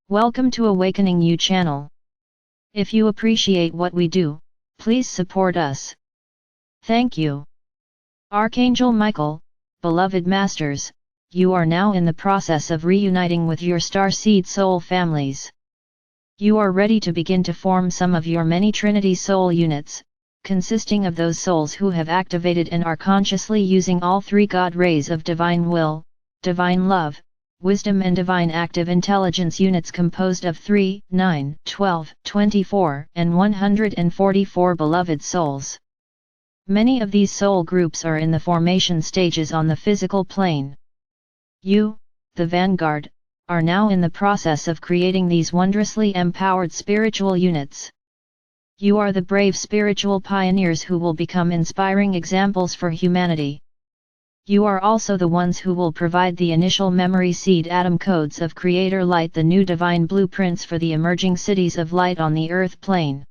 Welcome to Awakening You channel. If you appreciate what we do, please support us. Thank you. Archangel Michael, beloved masters, you are now in the process of reuniting with your starseed soul families. You are ready to begin to form some of your many Trinity soul units, consisting of those souls who have activated and are consciously using all three God rays of divine will, divine love, wisdom and divine active intelligence units composed of 3, 9, 12, 24, and 144 beloved souls. Many of these soul groups are in the formation stages on the physical plane. You, the vanguard, are now in the process of creating these wondrously empowered spiritual units. You are the brave spiritual pioneers who will become inspiring examples for humanity. You are also the ones who will provide the initial memory seed atom codes of Creator Light, the new divine blueprints for the emerging cities of light on the earth plane.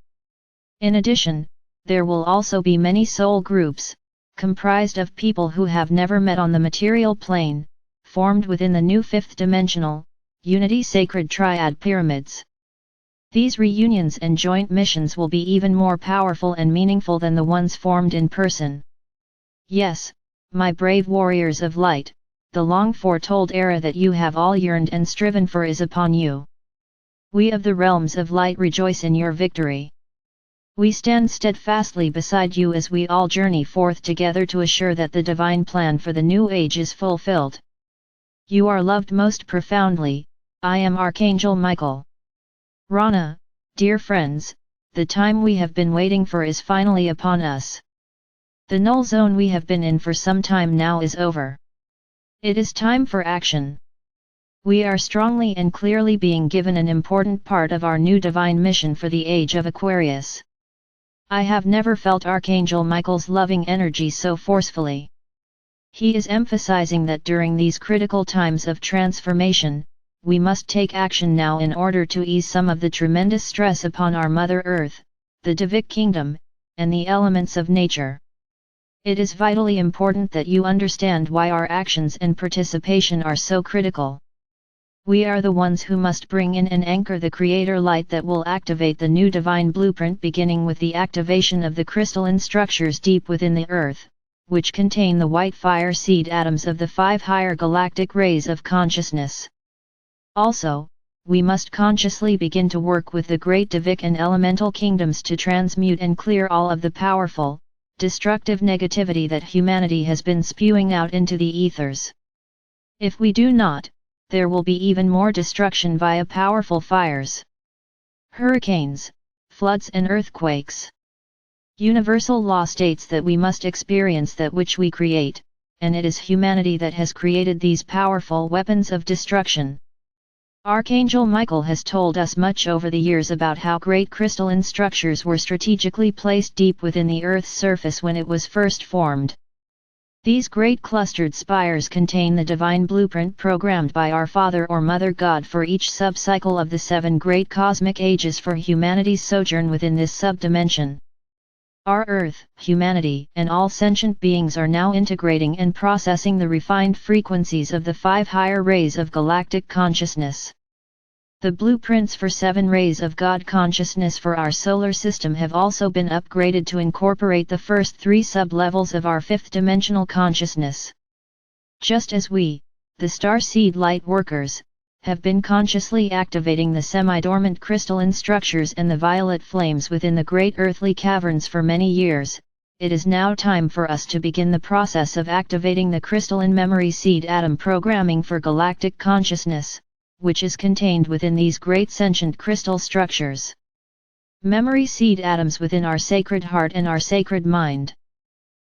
In addition, there will also be many soul groups, comprised of people who have never met on the material plane, formed within the new fifth dimensional, Unity Sacred Triad Pyramids. These reunions and joint missions will be even more powerful and meaningful than the ones formed in person. Yes, my brave warriors of light, the long foretold era that you have all yearned and striven for is upon you. We of the realms of light rejoice in your victory. We stand steadfastly beside you as we all journey forth together to assure that the divine plan for the new age is fulfilled. You are loved most profoundly. I am Archangel Michael. Rana, dear friends, the time we have been waiting for is finally upon us. The null zone we have been in for some time now is over. It is time for action. We are strongly and clearly being given an important part of our new divine mission for the age of Aquarius. I have never felt Archangel Michael's loving energy so forcefully. He is emphasizing that during these critical times of transformation, we must take action now in order to ease some of the tremendous stress upon our Mother Earth, the Divic Kingdom, and the elements of nature. It is vitally important that you understand why our actions and participation are so critical. We are the ones who must bring in and anchor the Creator Light that will activate the new divine blueprint, beginning with the activation of the crystalline structures deep within the Earth, which contain the white fire seed atoms of the 5 higher galactic rays of consciousness. Also, we must consciously begin to work with the great Divic and elemental kingdoms to transmute and clear all of the powerful, destructive negativity that humanity has been spewing out into the ethers. If we do not, there will be even more destruction via powerful fires, hurricanes, floods and earthquakes. Universal law states that we must experience that which we create, and it is humanity that has created these powerful weapons of destruction. Archangel Michael has told us much over the years about how great crystalline structures were strategically placed deep within the Earth's surface when it was first formed. These great clustered spires contain the divine blueprint programmed by our Father or Mother God for each sub-cycle of the 7 great cosmic ages for humanity's sojourn within this sub-dimension. Our Earth, humanity, and all sentient beings are now integrating and processing the refined frequencies of the 5 higher rays of galactic consciousness. The blueprints for 7 rays of God consciousness for our solar system have also been upgraded to incorporate the first 3 sub-levels of our 5th dimensional consciousness. Just as we, the starseed light workers, have been consciously activating the semi-dormant crystalline structures and the violet flames within the great earthly caverns for many years, it is now time for us to begin the process of activating the crystalline memory seed atom programming for galactic consciousness, which is contained within these great sentient crystal structures. Memory seed atoms within our sacred heart and our sacred mind.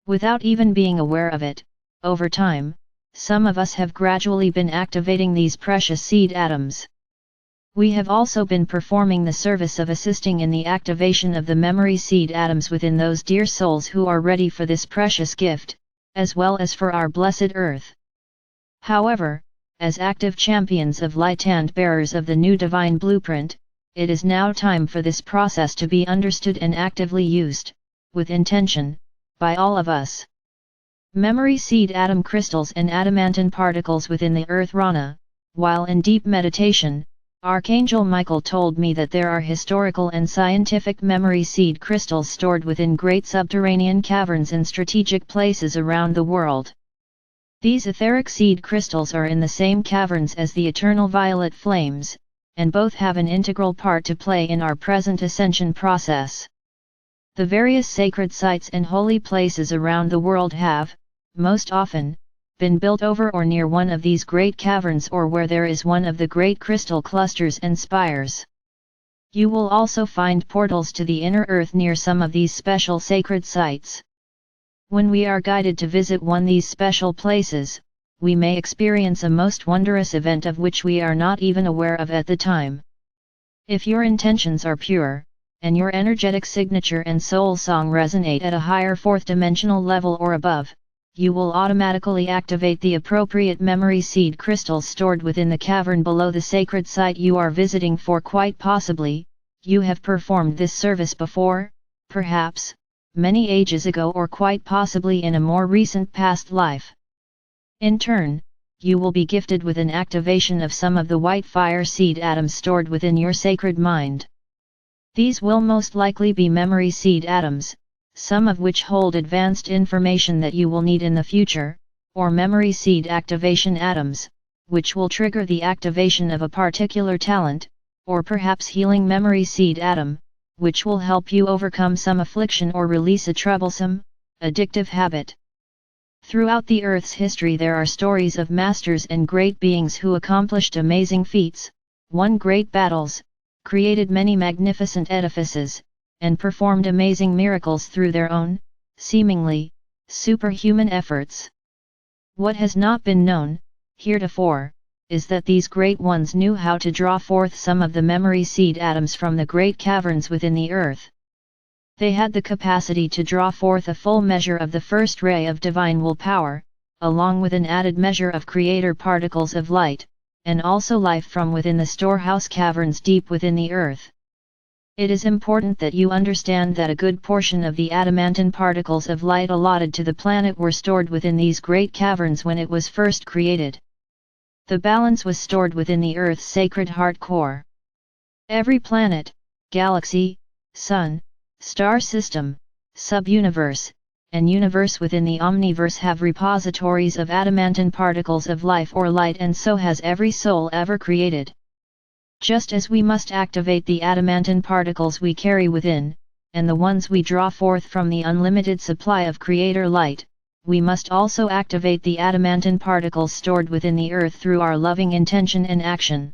Without even being aware of it, over time, some of us have gradually been activating these precious seed atoms. We have also been performing the service of assisting in the activation of the memory seed atoms within those dear souls who are ready for this precious gift, as well as for our blessed Earth. However, as active champions of light and bearers of the new divine blueprint, it is now time for this process to be understood and actively used, with intention, by all of us. Memory seed atom crystals and adamantine particles within the Earth Rana, while in deep meditation, Archangel Michael told me that there are historical and scientific memory seed crystals stored within great subterranean caverns in strategic places around the world. These etheric seed crystals are in the same caverns as the eternal violet flames, and both have an integral part to play in our present ascension process. The various sacred sites and holy places around the world have, most often, been built over or near one of these great caverns or where there is one of the great crystal clusters and spires. You will also find portals to the inner earth near some of these special sacred sites. When we are guided to visit one of these special places, we may experience a most wondrous event of which we are not even aware of at the time. If your intentions are pure, and your energetic signature and soul song resonate at a higher fourth dimensional level or above, you will automatically activate the appropriate memory seed crystals stored within the cavern below the sacred site you are visiting, for quite possibly, you have performed this service before, perhaps, many ages ago, or quite possibly in a more recent past life. In turn, you will be gifted with an activation of some of the white fire seed atoms stored within your sacred mind. These will most likely be memory seed atoms, some of which hold advanced information that you will need in the future, or memory seed activation atoms, which will trigger the activation of a particular talent, or perhaps healing memory seed atom, which will help you overcome some affliction or release a troublesome, addictive habit. Throughout the Earth's history there are stories of masters and great beings who accomplished amazing feats, won great battles, created many magnificent edifices, and performed amazing miracles through their own, seemingly, superhuman efforts. What has not been known, heretofore, is that these great ones knew how to draw forth some of the memory seed atoms from the great caverns within the earth. They had the capacity to draw forth a full measure of the first ray of divine willpower, along with an added measure of creator particles of light, and also life from within the storehouse caverns deep within the earth. It is important that you understand that a good portion of the adamantine particles of light allotted to the planet were stored within these great caverns when it was first created. The balance was stored within the Earth's sacred heart core. Every planet, galaxy, sun, star system, sub-universe, and universe within the omniverse have repositories of adamantine particles of life or light, and so has every soul ever created. Just as we must activate the adamantine particles we carry within, and the ones we draw forth from the unlimited supply of creator light, we must also activate the adamantine particles stored within the earth through our loving intention and action.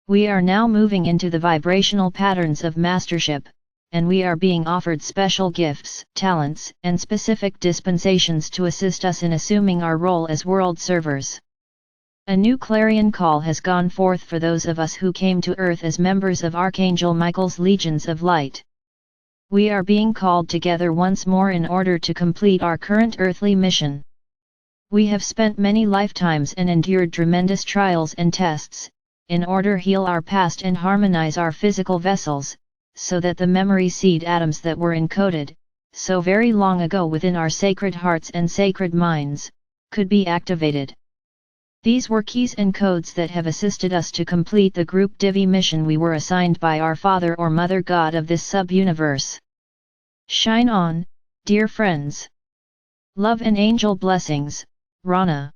We are now moving into the vibrational patterns of mastership, and we are being offered special gifts, talents, and specific dispensations to assist us in assuming our role as world servers. A new clarion call has gone forth for those of us who came to Earth as members of Archangel Michael's Legions of Light. We are being called together once more in order to complete our current earthly mission. We have spent many lifetimes and endured tremendous trials and tests, in order to heal our past and harmonize our physical vessels, so that the memory seed atoms that were encoded, so very long ago within our sacred hearts and sacred minds, could be activated. These were keys and codes that have assisted us to complete the group Divi mission we were assigned by our Father or Mother God of this sub-universe. Shine on, dear friends. Love and angel blessings, Rana.